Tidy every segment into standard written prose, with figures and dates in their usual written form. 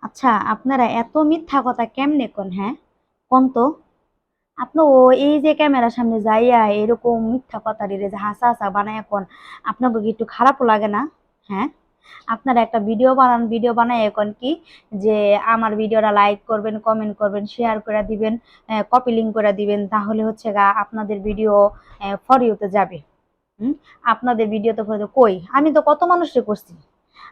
আচ্ছা, আপনারা এত মিথ্যা কথা কেমনে কন, হ্যাঁ? কোন তো? আপনি ও এই যে ক্যামেরার সামনে যাইয়া এরকম মিথ্যা কথাটিরে যে হাসা হাসা বানায়া কন, আপনাকে কি একটু খারাপও লাগে না? হ্যাঁ? আপনারা একটা ভিডিও বানান, ভিডিও বানায় এখন কি যে আমার ভিডিওটা লাইক করবেন, কমেন্ট করবেন, শেয়ার করে দিবেন, কপি লিঙ্ক করে দিবেন, তাহলে হচ্ছে গা আপনাদের ভিডিও ফর ইউতে যাবে। হুম? আপনাদের ভিডিও তো কই আমি তো কত মানুষকে করছি।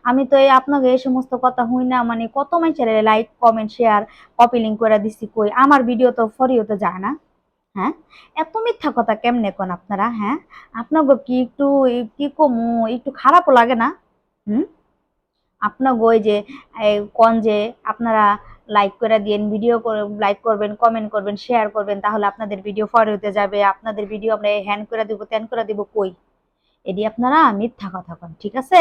আমি তো এই আপনাকে এই সমস্ত কথা হই না মানে কত মানুষের like comment share copy link করে দিছি, কই আমার ভিডিও তো ফর ইউতে যায় না। হ্যাঁ, এত মিথ্যা কথা কেমনে কোন আপনারা? হ্যাঁ, আপনাকে কি একটু কি কমু একটু খারাপও লাগে না? হুম? আপনাকে ওই যে কোন যে আপনারা লাইক করে দিয়েন, ভিডিও করে লাইক করবেন, কমেন্ট করবেন, শেয়ার করবেন, তাহলে আপনাদের ভিডিও ফর হতে যাবে, আপনাদের ভিডিও আমরা হ্যান্ড করে দিব, ত্যান করে দিব, কই এডি আপনারা মিথ্যা কথা কন, ঠিক আছে?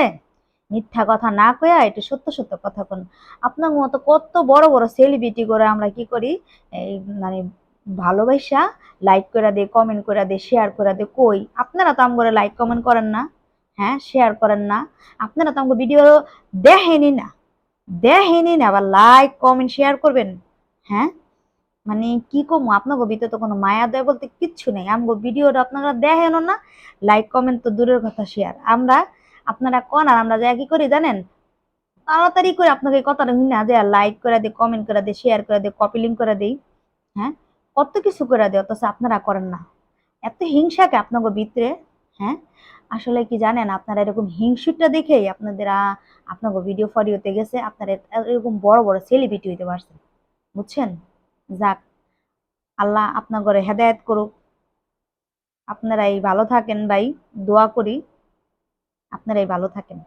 মিথ্যা কথা না কইয়া একটু সত্য সত্য কথা কন। আপনার মতো কত বড় বড় সেলিব্রিটি করে আমরা কি করি, এই মানে ভালোবাসা লাইক করে দেই, কমেন্ট করে দেই, শেয়ার করে দেই, কই আপনারা তো আমগরে লাইক কমেন্ট করেন না, হ্যাঁ শেয়ার করেন না, আপনারা তো আমগো ভিডিও দেখেনই না, দেখেনই না আবার লাইক কমেন্ট শেয়ার করবেন, হ্যাঁ? মানে কি কমু আপনাকে ভিতরে তো কোনো মায়া দয়া বলতে কিচ্ছু নেই, আমগো ভিডিওটা আপনারা দেখেনও না, লাইক কমেন্ট তো দূরের কথা, শেয়ার আমরা আপনারা কন আর আমরা যা কি করি জানেন, তাড়াতাড়ি করে আপনাকে এই কথাটা শুনে যে লাইক করে দিই, কমেন্ট করে দিই, শেয়ার করে দিই, কপি লিঙ্ক করে দিই, হ্যাঁ কত কিছু করে দিই, অথচ আপনারা করেন না। এত হিংসাকে আপনাকে ভিতরে, হ্যাঁ? আসলে কি জানেন, আপনারা এরকম হিংসুটা দেখেই আপনাদের আপনাকে ভিডিও ফরিওতে গেছে, আপনারা এরকম বড় বড় সেলিব্রিটি হইতে পারছেন, বুঝছেন? যাক, আল্লাহ আপনার ঘরে হেদায়েত করুক। আপনারাই ভালো থাকেন ভাই, দোয়া করি আপনারাই ভালো থাকেন।